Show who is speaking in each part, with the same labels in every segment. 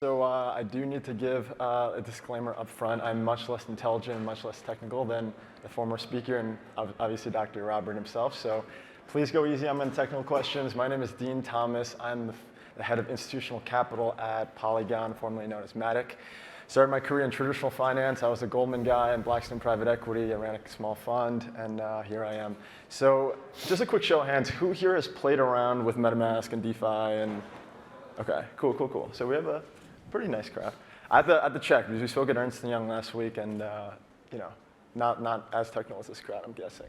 Speaker 1: So I do need to give a disclaimer up front. I'm much less intelligent and much less technical than the former speaker and obviously Dr. Robert himself. So please go easy on my technical questions. My name is Dean Thomas. I'm the head of institutional capital at Polygon, formerly known as Matic. Started my career in traditional finance. I was a Goldman guy in Blackstone Private Equity. I ran a small fund, and here I am. So just a quick show of hands. Who here has played around with MetaMask and DeFi? And OK, cool. So we have a pretty nice crowd. I had to check, because we spoke at Ernst & Young last week, and not as technical as this crowd, I'm guessing.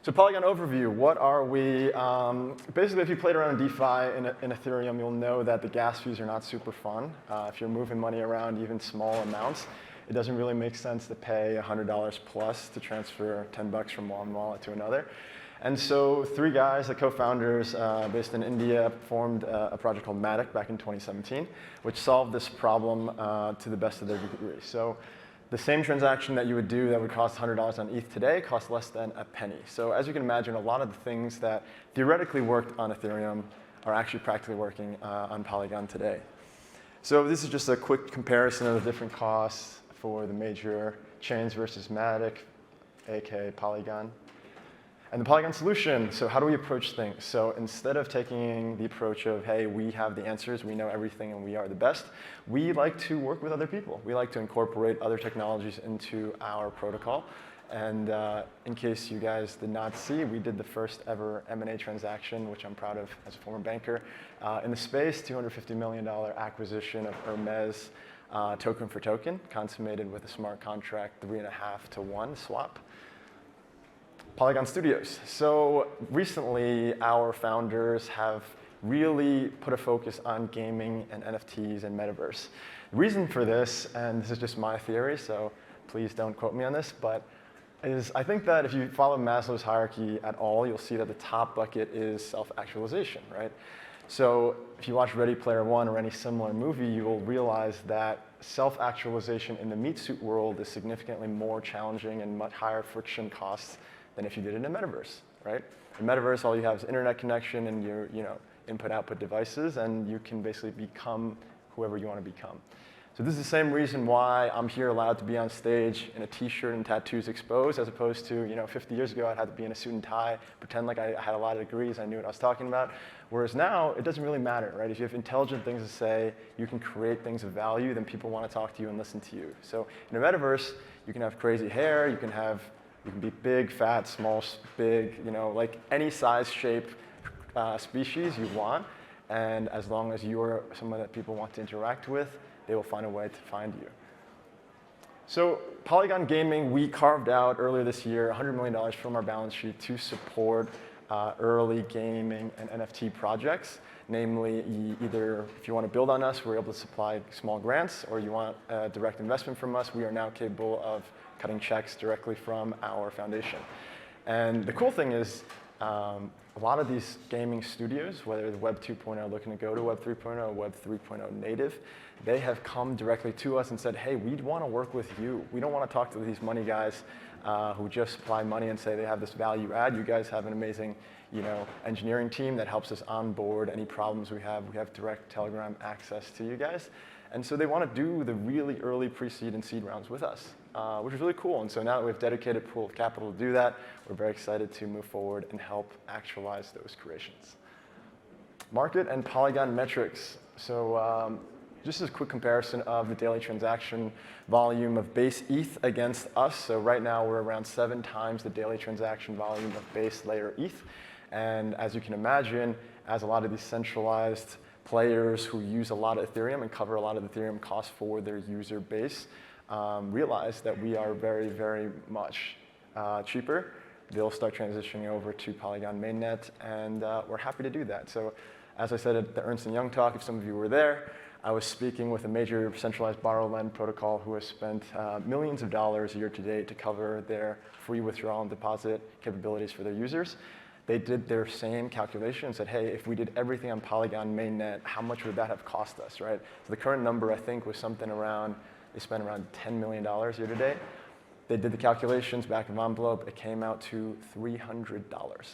Speaker 1: So Polygon overview, what are we? Basically, if you played around in DeFi in Ethereum, you'll know that the gas fees are not super fun. If you're moving money around even small amounts, it doesn't really make sense to pay $100 plus to transfer 10 bucks from one wallet to another. And so 3 guys, the co-founders based in India, formed a project called Matic back in 2017, which solved this problem to the best of their degree. So the same transaction that you would do that would cost $100 on ETH today costs less than a penny. So as you can imagine, a lot of the things that theoretically worked on Ethereum are actually practically working on Polygon today. So this is just a quick comparison of the different costs for the major chains versus Matic, aka Polygon. And the Polygon solution, so how do we approach things? So instead of taking the approach of, hey, we have the answers, we know everything, and we are the best, we like to work with other people. We like to incorporate other technologies into our protocol. And in case you guys did not see, we did the first ever M&A transaction, which I'm proud of as a former banker, in the space, $250 million acquisition of Hermes token for token, consummated with a smart contract 3.5 to 1 swap. Polygon Studios. So recently, our founders have really put a focus on gaming and NFTs and metaverse. The reason for this, and this is just my theory, so please don't quote me on this, but is I think that if you follow Maslow's hierarchy at all, you'll see that the top bucket is self-actualization, right? So if you watch Ready Player One or any similar movie, you will realize that self-actualization in the meat suit world is significantly more challenging and much higher friction costs than if you did it in a metaverse, right? In metaverse, all you have is internet connection and your input-output devices, and you can basically become whoever you want to become. So this is the same reason why I'm here allowed to be on stage in a t-shirt and tattoos exposed, as opposed to 50 years ago, I'd have to be in a suit and tie, pretend like I had a lot of degrees, I knew what I was talking about. Whereas now, it doesn't really matter, right? If you have intelligent things to say, you can create things of value, then people want to talk to you and listen to you. So in a metaverse, you can have crazy hair, you can be big, fat, small, big, like any size, shape, species you want. And as long as you're someone that people want to interact with, they will find a way to find you. So Polygon Gaming, we carved out earlier this year $100 million from our balance sheet to support early gaming and NFT projects. Namely, either if you want to build on us, we're able to supply small grants, or you want direct investment from us, we are now capable of cutting checks directly from our foundation. And the cool thing is, a lot of these gaming studios, whether the Web 2.0 looking to go to Web 3.0 or Web 3.0 native, they have come directly to us and said, hey, we'd want to work with you. We don't want to talk to these money guys who just supply money and say they have this value add. You guys have an amazing engineering team that helps us onboard any problems we have. We have direct Telegram access to you guys. And so they want to do the really early pre-seed and seed rounds with us, which is really cool. And so now that we have a dedicated pool of capital to do that, we're very excited to move forward and help actualize those creations. Market and Polygon Metrics. So just as a quick comparison of the daily transaction volume of base ETH against us. So right now, we're around 7 times the daily transaction volume of base layer ETH. And as you can imagine, as a lot of these centralized players who use a lot of Ethereum and cover a lot of Ethereum costs for their user base realize that we are very, very much cheaper. They'll start transitioning over to Polygon Mainnet, and we're happy to do that. So as I said at the Ernst & Young talk, if some of you were there, I was speaking with a major centralized borrow-lend protocol who has spent millions of dollars year to date to cover their free withdrawal and deposit capabilities for their users. They did their same calculation and said, hey, if we did everything on Polygon Mainnet, how much would that have cost us, right? So the current number, I think, was something around, they spent around $10 million year to date. They did the calculations, back of envelope, it came out to $300.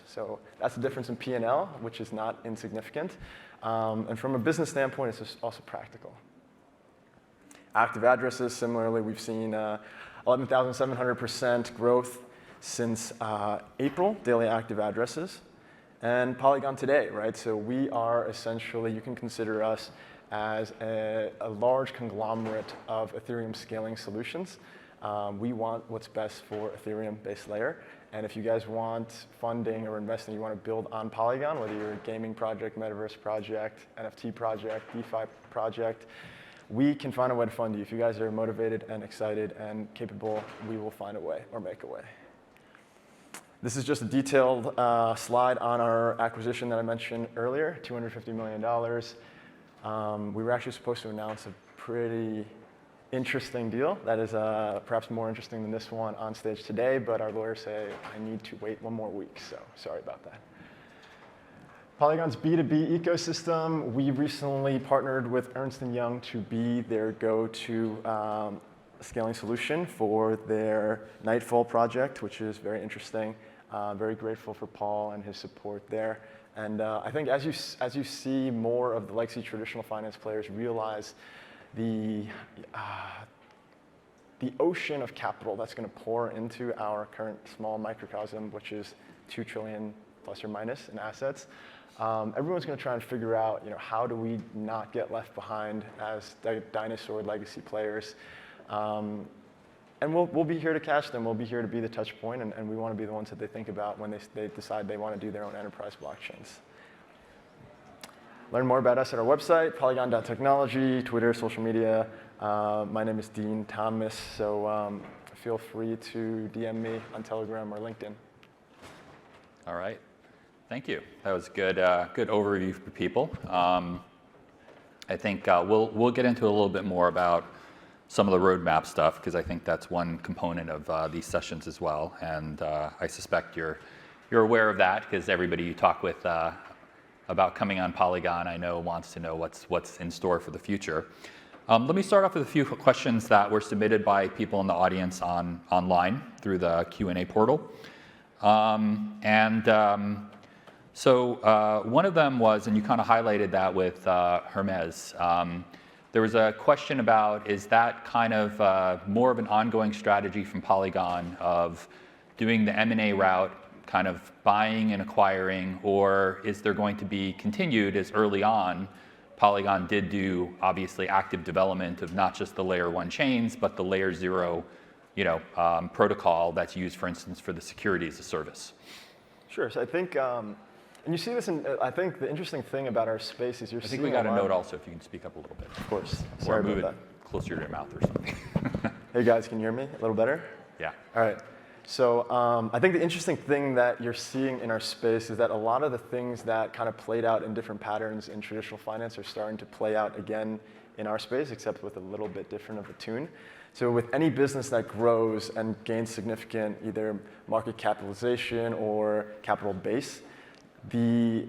Speaker 1: So that's the difference in P&L, which is not insignificant. And from a business standpoint, it's just also practical. Active addresses, similarly, we've seen 11,700% growth since April, daily active addresses. And Polygon today, right? So we are essentially, you can consider us as a large conglomerate of Ethereum scaling solutions. We want what's best for Ethereum base layer. And if you guys want funding or investing, you want to build on Polygon, whether you're a gaming project, metaverse project, NFT project, DeFi project, we can find a way to fund you. If you guys are motivated and excited and capable, we will find a way or make a way. This is just a detailed slide on our acquisition that I mentioned earlier, $250 million. We were actually supposed to announce a pretty interesting deal that is perhaps more interesting than this one on stage today, but our lawyers say I need to wait one more week, so sorry about that. Polygon's B2B ecosystem, we recently partnered with Ernst & Young to be their go-to scaling solution for their Nightfall project, which is very interesting. Very grateful for Paul and his support there. And I think as you see more of the legacy traditional finance players realize the ocean of capital that's going to pour into our current small microcosm, which is 2 trillion plus or minus in assets, everyone's going to try and figure out, how do we not get left behind as dinosaur legacy players. And we'll be here to catch them. We'll be here to be the touch point, and we want to be the ones that they think about when they decide they want to do their own enterprise blockchains. Learn more about us at our website, polygon.technology, Twitter, social media. My name is Dean Thomas, so feel free to DM me on Telegram or LinkedIn.
Speaker 2: All right. Thank you. That was good overview for people. I think we'll get into a little bit more about some of the roadmap stuff, because I think that's one component of these sessions as well. And I suspect you're aware of that, because everybody you talk with about coming on Polygon, I know, wants to know what's in store for the future. Let me start off with a few questions that were submitted by people in the audience online through the Q&A portal. So one of them was, and you kind of highlighted that with Hermes, there was a question about, is that kind of more of an ongoing strategy from Polygon of doing the M&A route, kind of buying and acquiring, or is there going to be continued as early on Polygon did do obviously active development of not just the layer 1 chains, but the layer 0 protocol that's used, for instance, for the security as a service?
Speaker 1: Sure. So I think, and you see this in, I think the interesting thing about our space is I
Speaker 2: think we got a note also, if you can speak up a little bit.
Speaker 1: Of course.
Speaker 2: Sorry, or move it closer to your mouth or something.
Speaker 1: Hey guys, can you hear me a little better?
Speaker 2: Yeah.
Speaker 1: All right. So I think the interesting thing that you're seeing in our space is that a lot of the things that kind of played out in different patterns in traditional finance are starting to play out again in our space, except with a little bit different of a tune. So with any business that grows and gains significant either market capitalization or capital base, the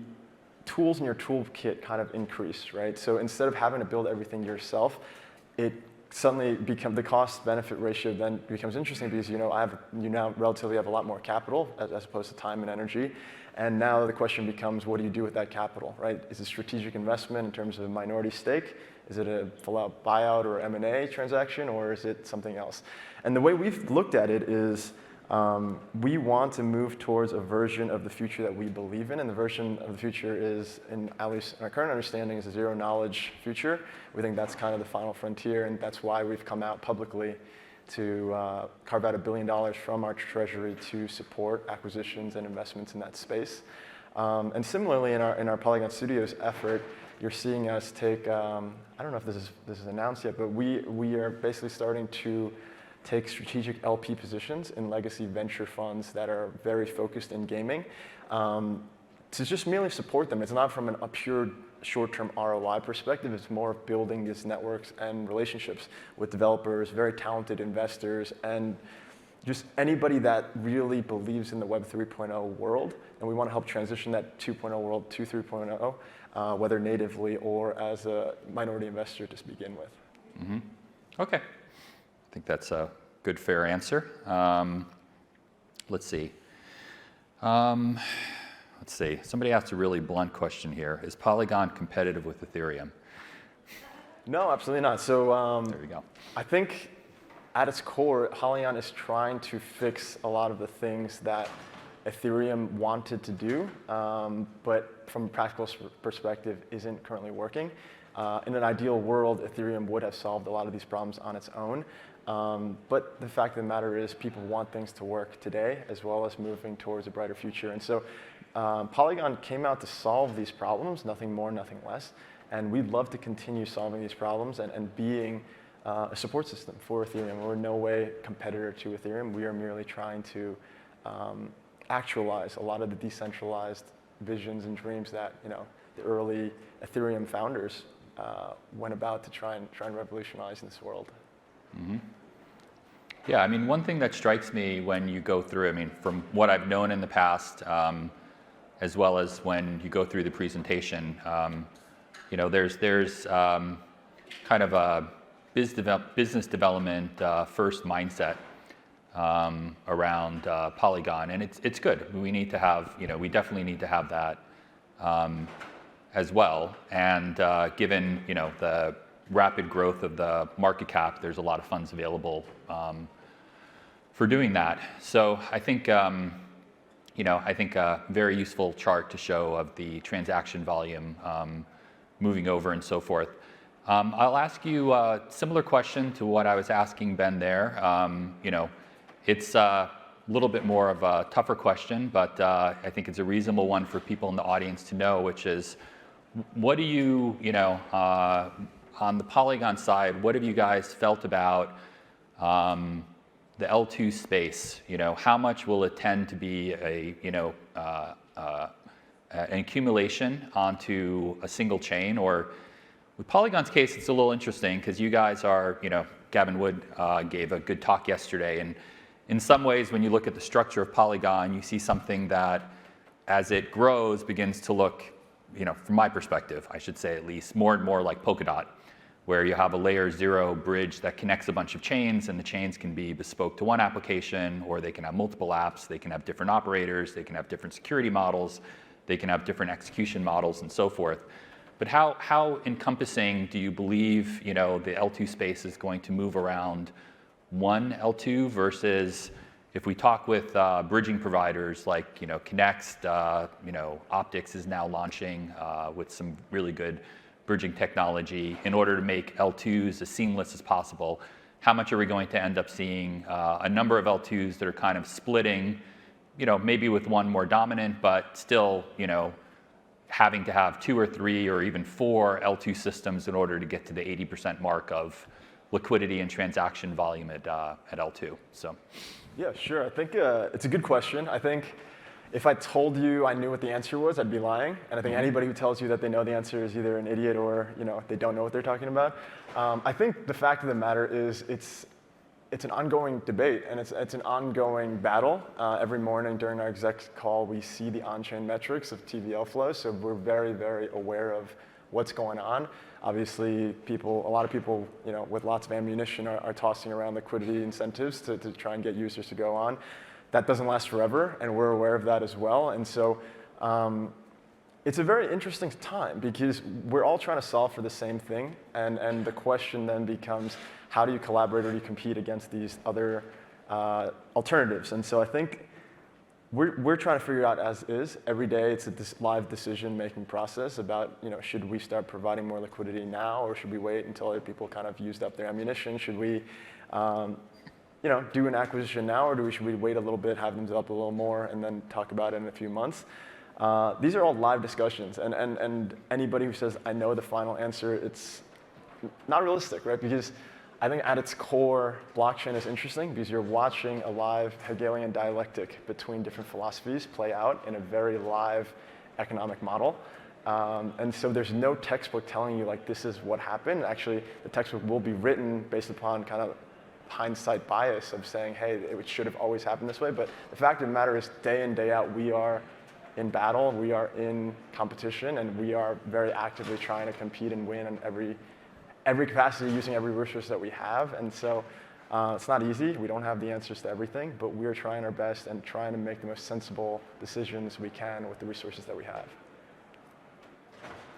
Speaker 1: tools in your toolkit kind of increase, right? So instead of having to build everything yourself, it suddenly the cost-benefit ratio then becomes interesting, because you now relatively have a lot more capital as opposed to time and energy. And now the question becomes, what do you do with that capital, right? Is it strategic investment in terms of a minority stake? Is it a full-out buyout or M&A transaction, or is it something else? And the way we've looked at it is we want to move towards a version of the future that we believe in, and the version of the future is, at least in our current understanding, is a zero-knowledge future. We think that's kind of the final frontier, and that's why we've come out publicly to carve out $1 billion from our treasury to support acquisitions and investments in that space. And similarly, in our Polygon Studios effort, you're seeing us take, I don't know if this is announced yet, but we are basically starting to take strategic LP positions in legacy venture funds that are very focused in gaming to just merely support them. It's not from a pure short-term ROI perspective. It's more of building these networks and relationships with developers, very talented investors, and just anybody that really believes in the Web 3.0 world. And we want to help transition that 2.0 world to 3.0, whether natively or as a minority investor to begin with.
Speaker 2: Mm-hmm. Okay. I think that's a good, fair answer. Let's see. Somebody asked a really blunt question here. Is Polygon competitive with Ethereum?
Speaker 1: No, absolutely not. So
Speaker 2: There we go.
Speaker 1: I think at its core, Polygon is trying to fix a lot of the things that Ethereum wanted to do, but from a practical perspective isn't currently working. In an ideal world, Ethereum would have solved a lot of these problems on its own. But the fact of the matter is people want things to work today as well as moving towards a brighter future. And so Polygon came out to solve these problems, nothing more, nothing less. And we'd love to continue solving these problems and being a support system for Ethereum. We're in no way competitor to Ethereum. We are merely trying to actualize a lot of the decentralized visions and dreams that the early Ethereum founders went about to try and revolutionize in this world.
Speaker 2: Mm-hmm. Yeah, I mean, one thing that strikes me when you go through, I mean, from what I've known in the past, as well as when you go through the presentation, there's kind of a business development first mindset around Polygon, and it's good. We need to have, we definitely need to have that as well. And given the rapid growth of the market cap, there's a lot of funds available for doing that. So I think a very useful chart to show of the transaction volume moving over and so forth. I'll ask you a similar question to what I was asking Ben there. It's a little bit more of a tougher question, but I think it's a reasonable one for people in the audience to know, which is, what do you, on the Polygon side, what have you guys felt about the L2 space? How much will it tend to be an accumulation onto a single chain? Or with Polygon's case, it's a little interesting because you guys are, Gavin Wood gave a good talk yesterday, and in some ways, when you look at the structure of Polygon, you see something that, as it grows, begins to look, from my perspective, I should say at least, more and more like Polkadot, where you have a layer 0 bridge that connects a bunch of chains, and the chains can be bespoke to one application, or they can have multiple apps, they can have different operators, they can have different security models, they can have different execution models, and so forth. But how encompassing do you believe the L2 space is going to move around one L2 versus, if we talk with bridging providers like Connext, Optics is now launching with some really good bridging technology in order to make L2s as seamless as possible. How much are we going to end up seeing a number of L2s that are kind of splitting, maybe with one more dominant, but still, having to have 2 or 3 or even 4 L2 systems in order to get to the 80% mark of liquidity and transaction volume at L2. So,
Speaker 1: yeah, sure. I think it's a good question. I think if I told you I knew what the answer was, I'd be lying. And I think anybody who tells you that they know the answer is either an idiot or they don't know what they're talking about. I think the fact of the matter is it's an ongoing debate, and it's an ongoing battle. Every morning during our exec call, we see the on-chain metrics of TVL flow, so we're very, very aware of what's going on. Obviously, a lot of people, with lots of ammunition are tossing around liquidity incentives to try and get users to go on. That doesn't last forever, and we're aware of that as well. And so it's a very interesting time because we're all trying to solve for the same thing, and the question then becomes, how do you collaborate or do you compete against these other alternatives? And so I think we're trying to figure out as is. Every day it's a live decision-making process about, should we start providing more liquidity now, or should we wait until other people kind of used up their ammunition? Should we do an acquisition now, or should we wait a little bit, have them develop a little more, and then talk about it in a few months? These are all live discussions, and anybody who says, I know the final answer, it's not realistic, right? Because I think at its core, blockchain is interesting because you're watching a live Hegelian dialectic between different philosophies play out in a very live economic model. And so there's no textbook telling you, like, this is what happened. Actually, the textbook will be written based upon kind of hindsight bias of saying, hey, it should have always happened this way. But the fact of the matter is, day in, day out, we are in battle, we are in competition, and we are very actively trying to compete and win in every capacity, using every resource that we have. And so it's not easy. We don't have the answers to everything, but we're trying our best and trying to make the most sensible decisions we can with the resources that we have.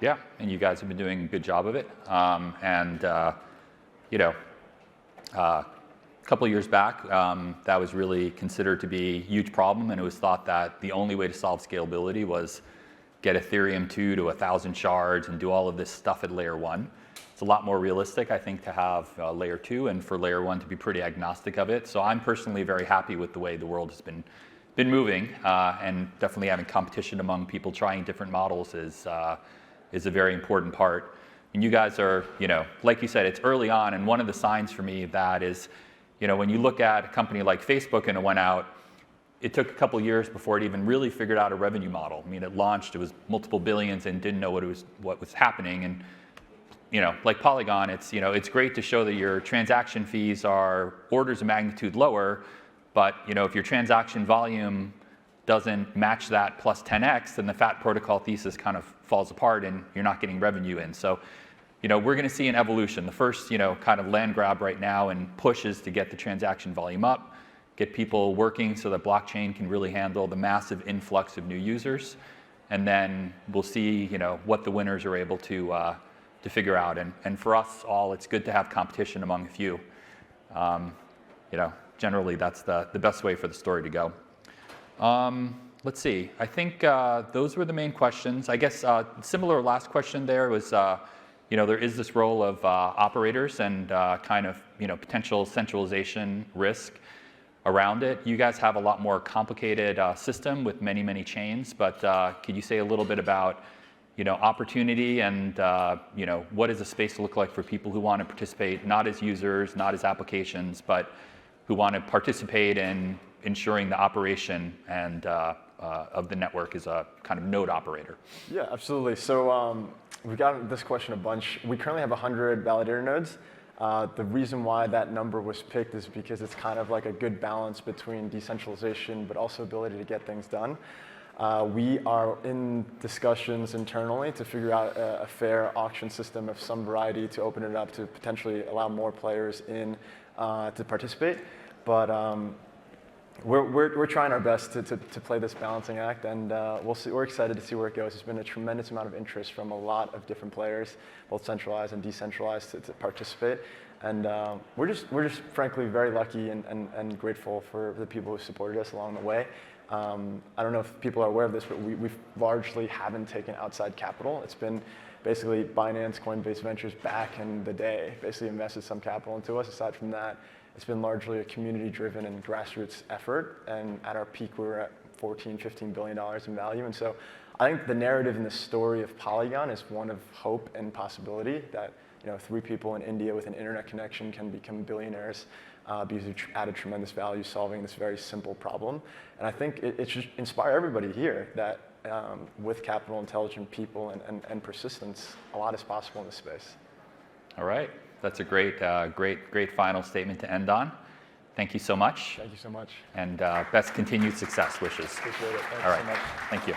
Speaker 2: Yeah, and you guys have been doing a good job of it. You know, a couple of years back, that was really considered to be a huge problem, and it was thought that the only way to solve scalability was get Ethereum 2 to 1,000 shards and do all of this stuff at layer 1. It's a lot more realistic, I think, to have layer 2 and for layer 1 to be pretty agnostic of it. So I'm personally very happy with the way the world has been moving, and definitely having competition among people trying different models is a very important part. And you guys are, you know, like you said, it's early on, and one of the signs for me of that is, you know, when you look at a company like Facebook and it went out, it took a couple of years before it even really figured out a revenue model. I mean, it launched, it was multiple billions and didn't know what was happening. And, you know, like Polygon, it's, you know, it's great to show that your transaction fees are orders of magnitude lower, but, you know, if your transaction volume doesn't match that plus 10x, then the fat protocol thesis kind of falls apart and you're not getting revenue in. So, you know, we're going to see an evolution. The first, you know, kind of land grab right now and push is to get the transaction volume up, get people working so that blockchain can really handle the massive influx of new users, and then we'll see, you know, what the winners are able to figure out. And for us all, it's good to have competition among a few. You know, generally that's the best way for the story to go. Let's see. I think those were the main questions. I guess similar last question there was, you know, there is this role of operators and kind of, you know, potential centralization risk around it. You guys have a lot more complicated system with many, many chains, but could you say a little bit about, you know, opportunity and, you know, what does the space look like for people who want to participate, not as users, not as applications, but who want to participate in ensuring the operation and of the network as a kind of node operator?
Speaker 1: Yeah, absolutely. So we've gotten this question a bunch. We currently have 100 validator nodes. The reason why that number was picked is because it's kind of like a good balance between decentralization but also ability to get things done. We are in discussions internally to figure out a fair auction system of some variety to open it up to potentially allow more players in to participate. But we're trying our best to play this balancing act, and we'll see. We're excited to see where it goes. There's been a tremendous amount of interest from a lot of different players, both centralized and decentralized, to participate. And we're just frankly very lucky and grateful for the people who supported us along the way. I don't know if people are aware of this, but we largely haven't taken outside capital. It's been basically Binance, Coinbase Ventures back in the day, basically invested some capital into us. Aside from that, it's been largely a community-driven and grassroots effort, and at our peak, we were at $14–15 billion in value. And so I think the narrative and the story of Polygon is one of hope and possibility, that, you know, 3 people in India with an internet connection can become billionaires because we added tremendous value solving this very simple problem. And I think it should inspire everybody here that with capital, intelligent people, and persistence, a lot is possible in this space.
Speaker 2: All right. That's a great final statement to end on. Thank you so much.
Speaker 1: Thank you so much.
Speaker 2: And best continued success wishes.
Speaker 1: Appreciate it. Thanks
Speaker 2: All right.
Speaker 1: so much.
Speaker 2: Thank you.